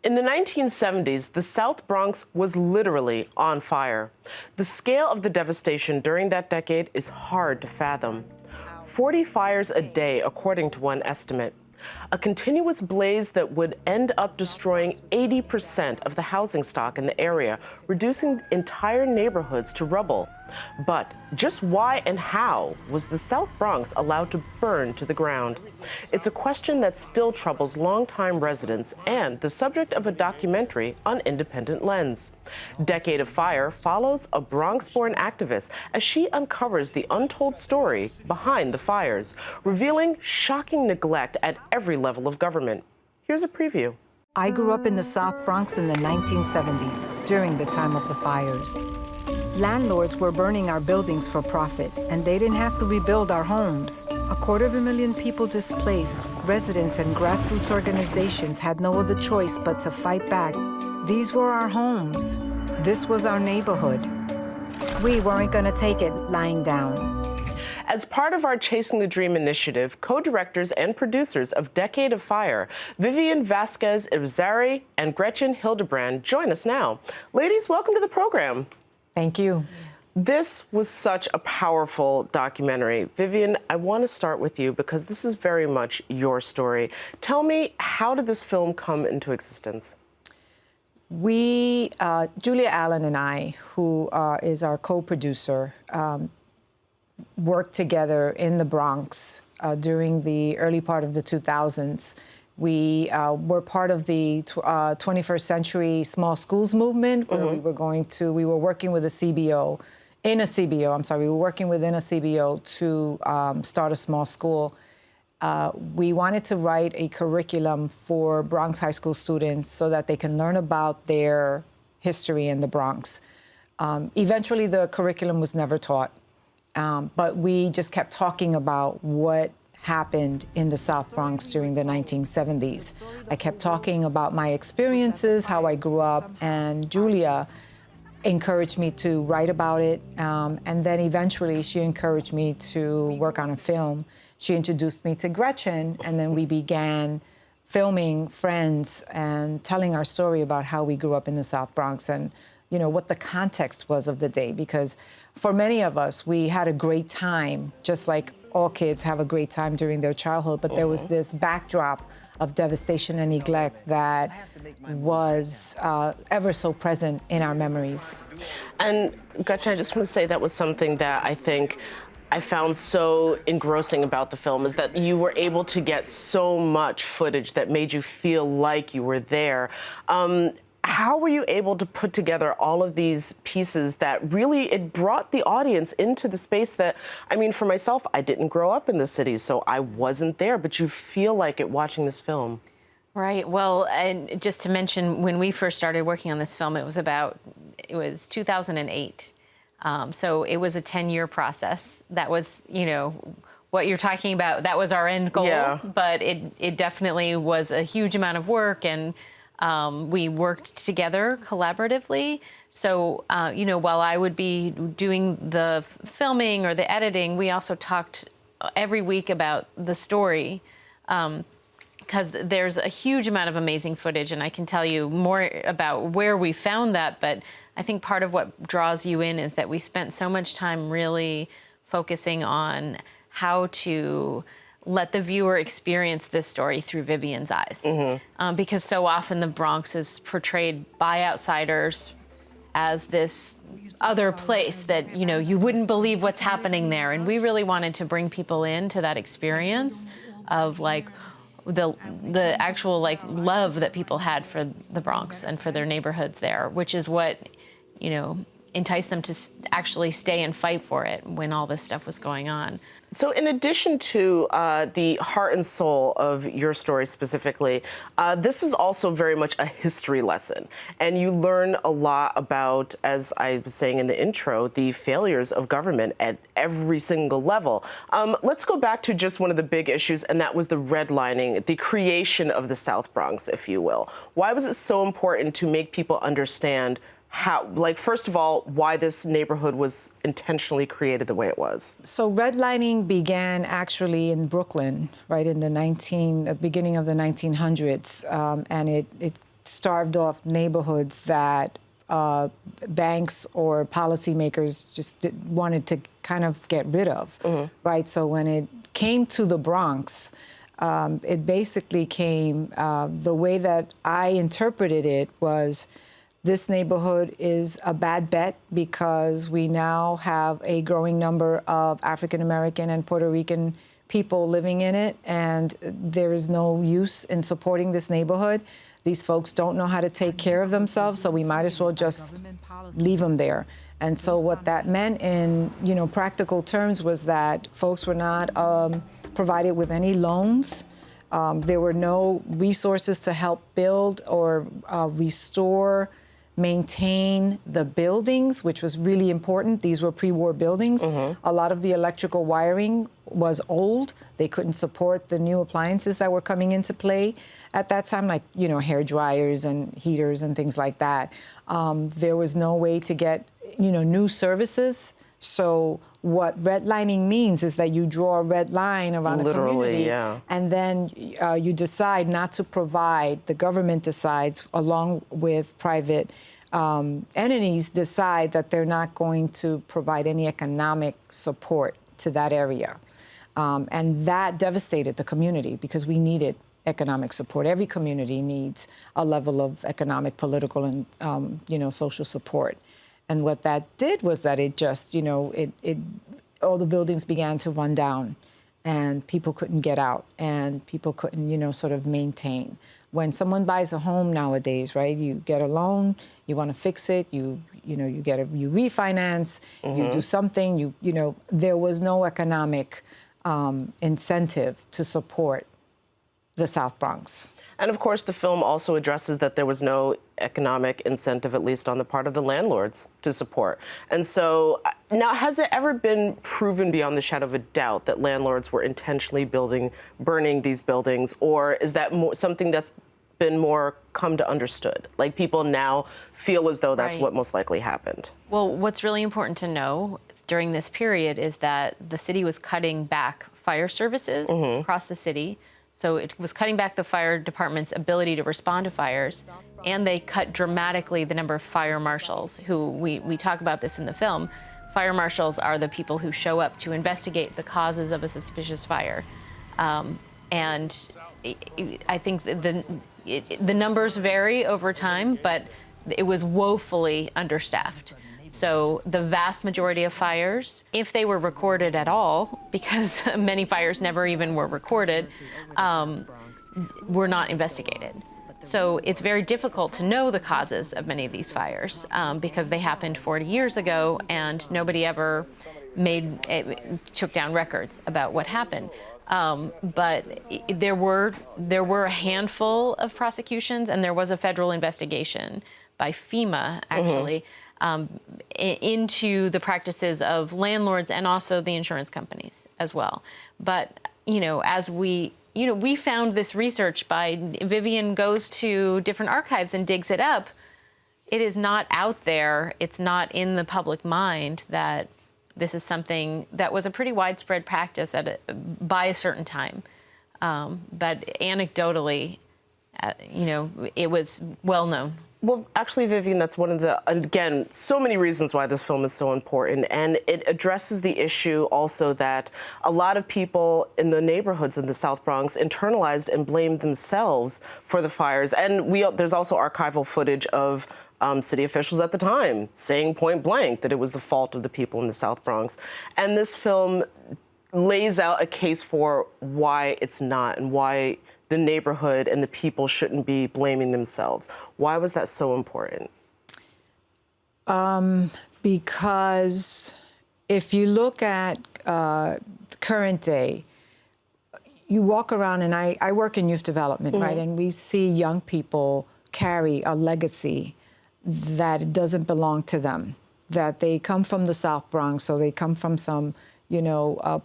In the 1970s, the South Bronx was literally on fire. The scale of the devastation during that decade is hard to fathom. 40 fires a day, according to one estimate. A continuous blaze that would end up destroying 80% of the housing stock in the area, reducing entire neighborhoods to rubble. But just why and how was the South Bronx allowed to burn to the ground? It's a question that still troubles longtime residents and the subject of a documentary on Independent Lens. Decade of Fire follows a Bronx-born activist as she uncovers the untold story behind the fires, revealing shocking neglect at every level of government. Here's a preview. I grew up in the South Bronx in the 1970s, during the time of the fires. Landlords were burning our buildings for profit, and they didn't have to rebuild our homes. 250,000 people displaced, residents and grassroots organizations had no other choice but to fight back. These were our homes. This was our neighborhood. We weren't gonna take it lying down. As part of our Chasing the Dream initiative, co-directors and producers of Decade of Fire, Vivian Vasquez Irizarry and Gretchen Hildebrand join us now. Ladies, welcome to the program. Thank you. This was such a powerful documentary. Vivian, I want to start with you because this is very much your story. Tell me, how did this film come into existence? We, Julia Allen and I, who is our co-producer, worked together in the Bronx during the early part of the 2000s. We were part of the 21st Century Small Schools movement, where we were working with a CBO, we were working within a CBO to start a small school. We wanted to write a curriculum for Bronx high school students so that they can learn about their history in the Bronx. Eventually, the curriculum was never taught, but we just kept talking about what happened in the South Bronx during the 1970s. I kept talking about my experiences, how I grew up, and Julia encouraged me to write about it, and then eventually she encouraged me to work on a film. She introduced me to Gretchen, and then we began filming Friends and telling our story about how we grew up in the South Bronx and, you know, what the context was of the day, because for many of us, we had a great time, just like all kids have a great time during their childhood, but there was this backdrop of devastation and neglect that was ever so present in our memories. And Gretchen, I just want to say that was something that I think I found so engrossing about the film, is that you were able to get so much footage that made you feel like you were there. How were you able to put together all of these pieces that really, it brought the audience into the space that, I mean, for myself, I didn't grow up in the city, so I wasn't there, but you feel like it watching this film. Right. Well, and just to mention, when we first started working on this film, it was 2008. So it was a 10-year process. That was, you know, what you're talking about, that was our end goal, yeah. But it definitely was a huge amount of work, and we worked together collaboratively. So, you know, while I would be doing the filming or the editing, we also talked every week about the story, because there's a huge amount of amazing footage, and I can tell you more about where we found that. But I think part of what draws you in is that we spent so much time really focusing on how to let the viewer experience this story through Vivian's eyes. Because so often the Bronx is portrayed by outsiders as this other place that, you know, you wouldn't believe what's happening there. And we really wanted to bring people into that experience of, like, the actual, like, love that people had for the Bronx and for their neighborhoods there, which is what, you know, enticed them to actually stay and fight for it when all this stuff was going on. So in addition to the heart and soul of your story specifically, this is also very much a history lesson. And you learn a lot about, as I was saying in the intro, the failures of government at every single level. Let's go back to just one of the big issues, and that was the redlining, the creation of the South Bronx, if you will. Why was it so important to make people understand how, like, first of all, why this neighborhood was intentionally created the way it was? So redlining began actually in Brooklyn, right, in the beginning of the 1900s, and it starved-off neighborhoods that banks or policymakers just wanted to kind of get rid of, right? So when it came to the Bronx, it basically came, the way that I interpreted it was, this neighborhood is a bad bet because we now have a growing number of African American and Puerto Rican people living in it, and there is no use in supporting this neighborhood. These folks don't know how to take care of themselves, so we might as well just leave them there. And so what that meant in, practical terms was that folks were not provided with any loans. There were no resources to help build or restore, maintain the buildings, which was really important. These were pre-war buildings. A lot of the electrical wiring was old. They couldn't support the new appliances that were coming into play at that time, like, hair dryers and heaters and things like that. There was no way to get, new services. So what redlining means is that you draw a red line around the community, and then you decide not to provide. The government decides, along with private entities, decide that they're not going to provide any economic support to that area. And that devastated the community because we needed economic support. Every community needs a level of economic, political, and social support. And what that did was that it just, all the buildings began to run down, and people couldn't get out, and people couldn't, sort of maintain. When someone buys a home nowadays, right, you get a loan, you want to fix it, you refinance, you do something, there was no economic incentive to support the South Bronx. And of course, the film also addresses that there was no economic incentive, at least on the part of the landlords, to support. And so now, has it ever been proven beyond the shadow of a doubt that landlords were intentionally burning these buildings? Or is that something that's been more come to understood? Like, people now feel as though that's what most likely happened. Well, what's really important to know during this period is that the city was cutting back fire services across the city. So it was cutting back the fire department's ability to respond to fires, and they cut dramatically the number of fire marshals, who we talk about this in the film. Fire marshals are the people who show up to investigate the causes of a suspicious fire. And I think the numbers vary over time, but it was woefully understaffed. So the vast majority of fires, if they were recorded at all, because many fires never even were recorded, were not investigated. So it's very difficult to know the causes of many of these fires because they happened 40 years ago and nobody ever took down records about what happened. But there were a handful of prosecutions, and there was a federal investigation by FEMA, actually, into the practices of landlords and also the insurance companies as well. But, as we found this research by Vivian goes to different archives and digs it up. It is not out there. It's not in the public mind that this is something that was a pretty widespread practice by a certain time. But anecdotally, it was well known. Well, actually, Vivian, that's one of the, again, so many reasons why this film is so important. And it addresses the issue also that a lot of people in the neighborhoods in the South Bronx internalized and blamed themselves for the fires. And there's also archival footage of city officials at the time saying point blank that it was the fault of the people in the South Bronx. And this film lays out a case for why it's not, and why the neighborhood and the people shouldn't be blaming themselves. Why was that so important? Because if you look at current day, you walk around, and I work in youth development, right? And we see young people carry a legacy that doesn't belong to them, that they come from the South Bronx, so they come from some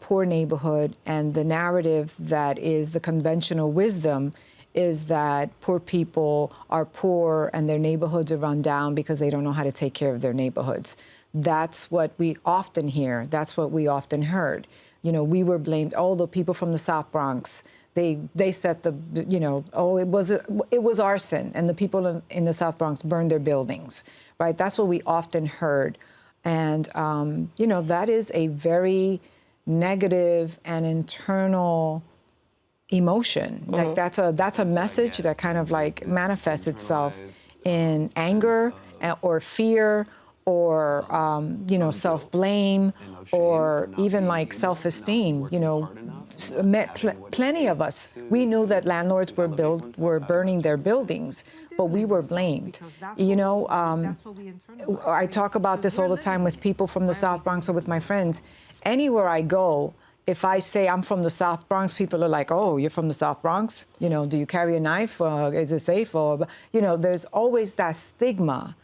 poor neighborhood, and the narrative that is the conventional wisdom is that poor people are poor and their neighborhoods are run down because they don't know how to take care of their neighborhoods. That's what we often hear. That's what we often heard. You know, we were blamed. Oh, the people from the South Bronx, they set the, you know, oh, it was arson, and the people in the South Bronx burned their buildings, right? That's what we often heard. And, you know, that is a very negative and internal emotion. Like that's a message that kind of like manifests itself in anger or fear or, you know, self-blame or even like self-esteem. You know, plenty of us, we knew that landlords were burning their buildings, but we were blamed. You know, I talk about this all the time with people from the South Bronx or with my friends. Anywhere I go, if I say I'm from the South Bronx, people are like, oh, you're from the South Bronx? You know, do you carry a knife? Is it safe? Or, you know, there's always that stigma.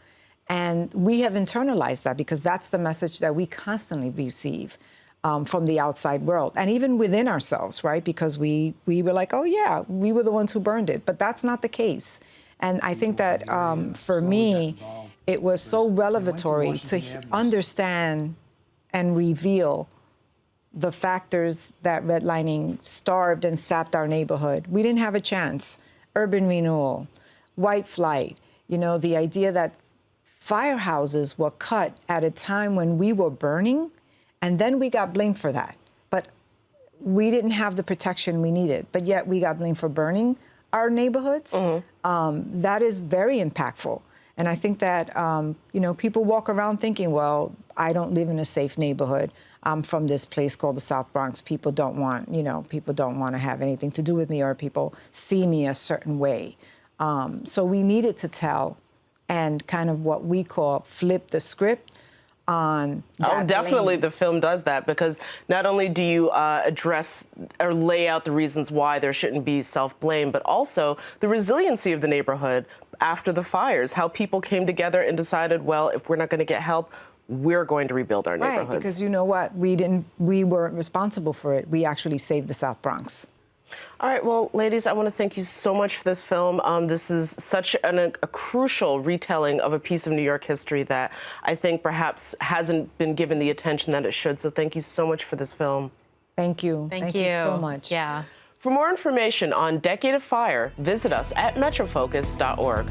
And we have internalized that because that's the message that we constantly receive from the outside world and even within ourselves, right? Because we were like, oh, yeah, we were the ones who burned it. But that's not the case. And I think that for me, it was so revelatory to understand and reveal the factors that redlining starved and sapped our neighborhood. We didn't have a chance. Urban renewal, white flight, you know, the idea that firehouses were cut at a time when we were burning, and then we got blamed for that. But we didn't have the protection we needed, but yet we got blamed for burning our neighborhoods. That is very impactful. And I think that, you know, people walk around thinking, well, I don't live in a safe neighborhood. I'm from this place called the South Bronx. People don't want, you know, people don't want to have anything to do with me, or people see me a certain way. So we needed to tell and kind of what we call flip the script on that. Oh, definitely the film does that, because not only do you address or lay out the reasons why there shouldn't be self-blame, but also the resiliency of the neighborhood after the fires, how people came together and decided, well, if we're not going to get help, we're going to rebuild our neighborhoods. Right, because you know what? We weren't responsible for it. We actually saved the South Bronx. All right, well, ladies, I want to thank you so much for this film. This is such a crucial retelling of a piece of New York history that I think perhaps hasn't been given the attention that it should. So thank you so much for this film. Thank you. Thank you so much. Yeah. For more information on Decade of Fire, visit us at metrofocus.org.